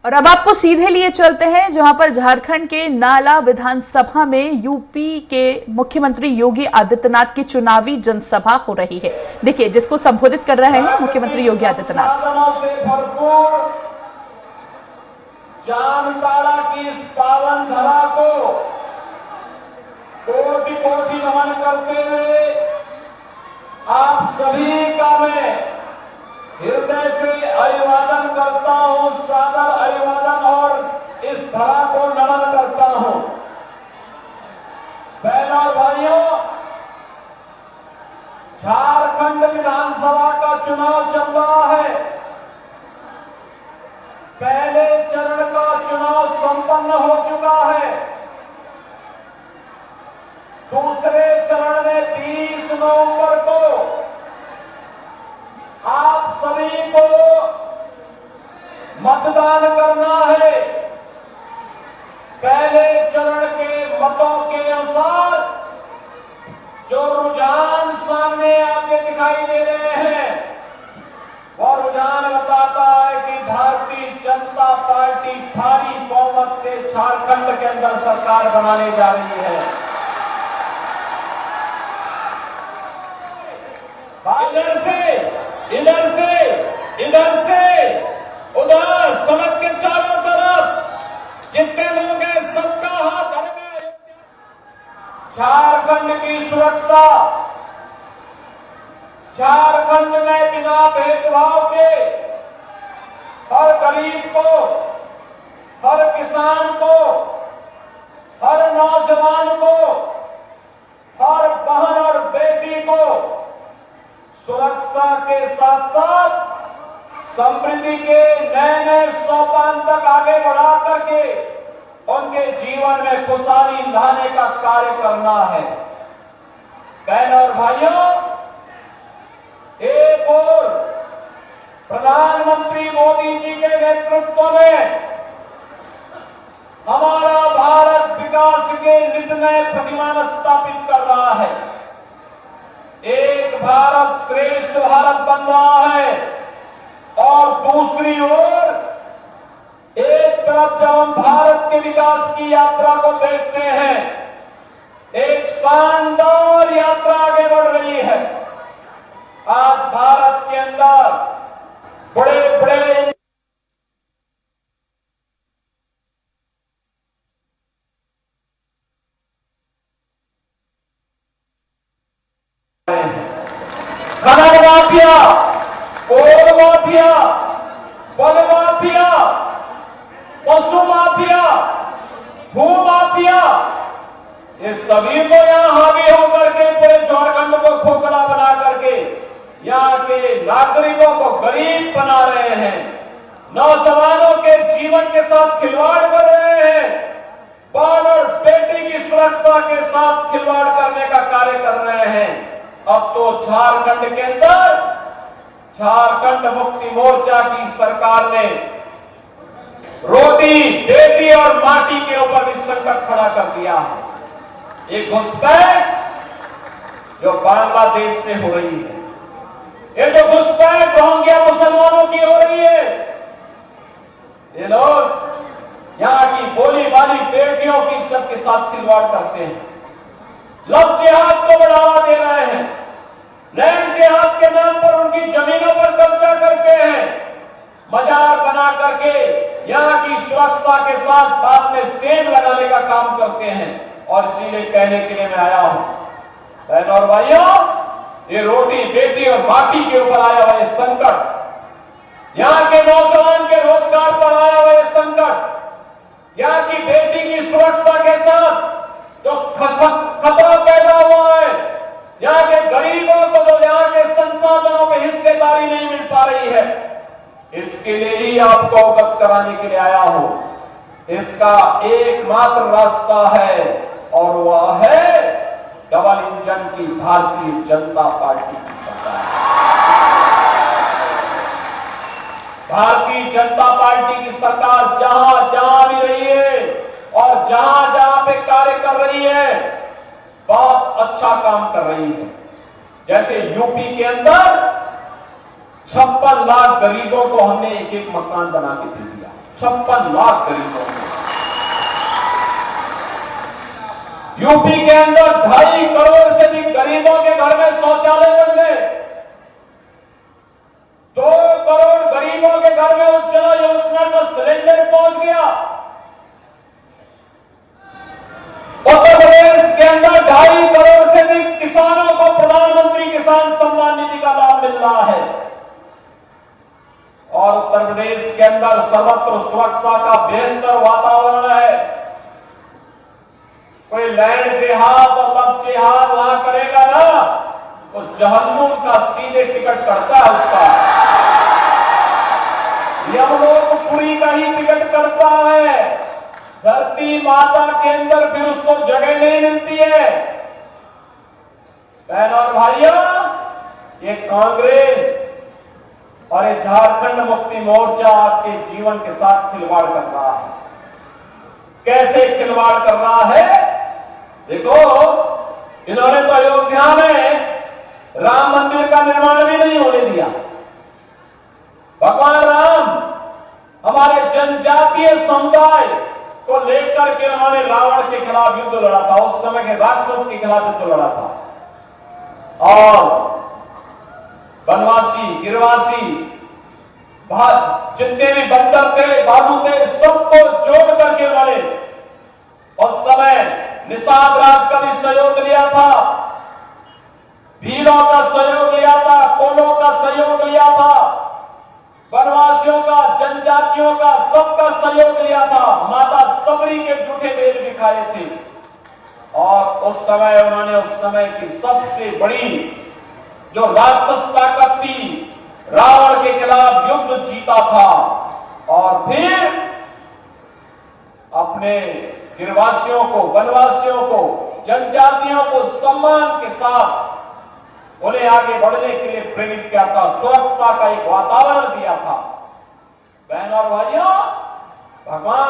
और अब आपको सीधे लिए चलते हैं जहां पर झारखंड के नाला विधानसभा में यूपी के मुख्यमंत्री योगी आदित्यनाथ की चुनावी जनसभा हो रही है। देखिए जिसको संबोधित कर रहे हैं मुख्यमंत्री योगी आदित्यनाथ। जामताड़ा की इस पावन धरा को कोटि कोटि नमन करते हुए आप सभी का मैं हृदय से अभिवादन करता हूं, सादर अभिवादन, और इस धरा को नमन करता हूं। बहनों और भाइयों, झारखंड विधानसभा का चुनाव चल रहा है। पहले चरण का चुनाव संपन्न हो चुका है। दूसरे चरण में 20 नवंबर को आप सभी को मतदान करना है। पहले चरण के मतों के अनुसार जो रुझान सामने आपके दिखाई दे रहे हैं, वह रुझान बताता है कि भारतीय जनता पार्टी भारी बहुमत से झारखंड के अंदर सरकार बनाने जा रही है। इधर से उधर सड़क के चारों तरफ जितने लोग हैं सबका हाथ धर गए। झारखंड की सुरक्षा, झारखंड में बिना भेदभाव के हर गरीब को, हर किसान को, हर नौजवान को, हर बहन और बेटी को सुरक्षा के साथ साथ समृद्धि के नए नए सोपान तक आगे बढ़ा करके उनके जीवन में खुशहाली लाने का कार्य करना है। बहनों और भाइयों, एक और प्रधानमंत्री मोदी जी के नेतृत्व में हमारा भारत विकास के नित नए प्रतिमान स्थापित कर रहा है। एक भारत श्रेष्ठ भारत बन रहा है, और दूसरी ओर एक तरफ जब हम भारत के विकास की यात्रा को देखते हैं, एक शानदार यात्रा आगे बढ़ रही है। आज भारत के अंदर बड़े बड़े खनन माफिया, कोल माफिया, बल माफिया, पशु माफिया, भू माफिया, ये सभी को यहां हावी होकर के पूरे झारखंड को खोखला बना करके यहाँ के नागरिकों को गरीब बना रहे हैं, नौजवानों के जीवन के साथ खिलवाड़ कर रहे हैं, बाल और बेटी की सुरक्षा के साथ खिलवाड़ करने का कार्य कर रहे हैं। अब तो झारखंड के अंदर झारखंड मुक्ति मोर्चा की सरकार ने रोटी, बेटी और माटी के ऊपर भी संकट खड़ा कर दिया है। एक घुसपैठ जो बांग्लादेश से हो रही है, ये जो घुसपैठ रोहिंग्या मुसलमानों की हो रही है, ये लोग यहां की बोली वाली बेटियों की इज्जत के साथ खिलवाड़ करते हैं, लव जिहाद को बढ़ावा दे रहे हैं, लैंड जिहाद के नाम पर उनकी जमीनों पर कब्जा करके हैं, मजार बना करके यहाँ की सुरक्षा के साथ बाद में सेंध लगाने का काम करते हैं। और इसीलिए कहने के लिए मैं आया हूं, बहनों और भाइयों, ये रोटी, बेटी और माटी के ऊपर आया हुआ ये संकट, यहाँ के नौजवान के रोजगार पर आया हुआ ये संकट, यहाँ की बेटी की सुरक्षा के साथ जो खतरा पैदा हुआ है, यहाँ के गरीबों को जो यहाँ के संसाधनों में हिस्सेदारी नहीं मिल पा रही है, इसके लिए ही आपको अवगत कराने के लिए आया हूं। इसका एकमात्र रास्ता है और वह है डबल इंजन की भारतीय जनता पार्टी की सरकार। भारतीय जनता पार्टी की सरकार जहां जहां भी रही है और जहां जहां पे कार्य कर रही है, बहुत अच्छा काम कर रही है। जैसे यूपी के अंदर 56 लाख गरीबों को हमने एक एक मकान बना के दे दिया। 56 लाख गरीबों को। यूपी के अंदर 2.5 करोड़ से अधिक गरीबों के घर में शौचालय बन गए। 2 करोड़ गरीबों के घर में उज्ज्वला योजना का सिलेंडर पहुंच गया। उत्तर प्रदेश के अंदर 2.5 करोड़ से अधिक किसानों को प्रधानमंत्री किसान सम्मान निधि का लाभ मिल रहा है। और उत्तर प्रदेश के अंदर सर्वत्र सुरक्षा का बेहतर वातावरण है। कोई लैंड जिहाद और लब जिहाद वहां करेगा ना, तो जहन्नुम का सीधे टिकट करता है उसका। यमलोकपुरी का ही टिकट करता है। धरती माता के अंदर फिर उसको जगह नहीं मिलती है। बहन और भाइयों, ये कांग्रेस और ये झारखंड मुक्ति मोर्चा आपके जीवन के साथ खिलवाड़ कर रहा है। कैसे खिलवाड़ कर रहा है? देखो, इन्होंने तो अयोध्या में राम मंदिर का निर्माण भी नहीं होने दिया। भगवान राम हमारे जनजातीय समुदाय को लेकर के उन्होंने रावण के खिलाफ युद्ध लड़ा था। उस समय के राक्षस के खिलाफ युद्ध लड़ा था। और वनवासी, गिरवासी, जितने भी बंदर थे, बालू थे, सबको जोड़ करके उन्होंने उस समय निषाद राज का भी सहयोग लिया था, भीलों का सहयोग लिया था, कोलों का सहयोग लिया था, वनवासियों का, जनजातियों का, सबका सहयोग लिया था। माता सबरी के जूठे बेल भी खाए थे। और उस समय उन्होंने उस समय की सबसे बड़ी जो राक्षस ताकत थी, रावण के खिलाफ युद्ध जीता था। और फिर अपने गिरवासियों को, वनवासियों को, जनजातियों को सम्मान के साथ उन्हें आगे बढ़ने के लिए प्रेरित किया था। सुरक्षा का एक वातावरण दिया था। बहन और भाइयों, भगवान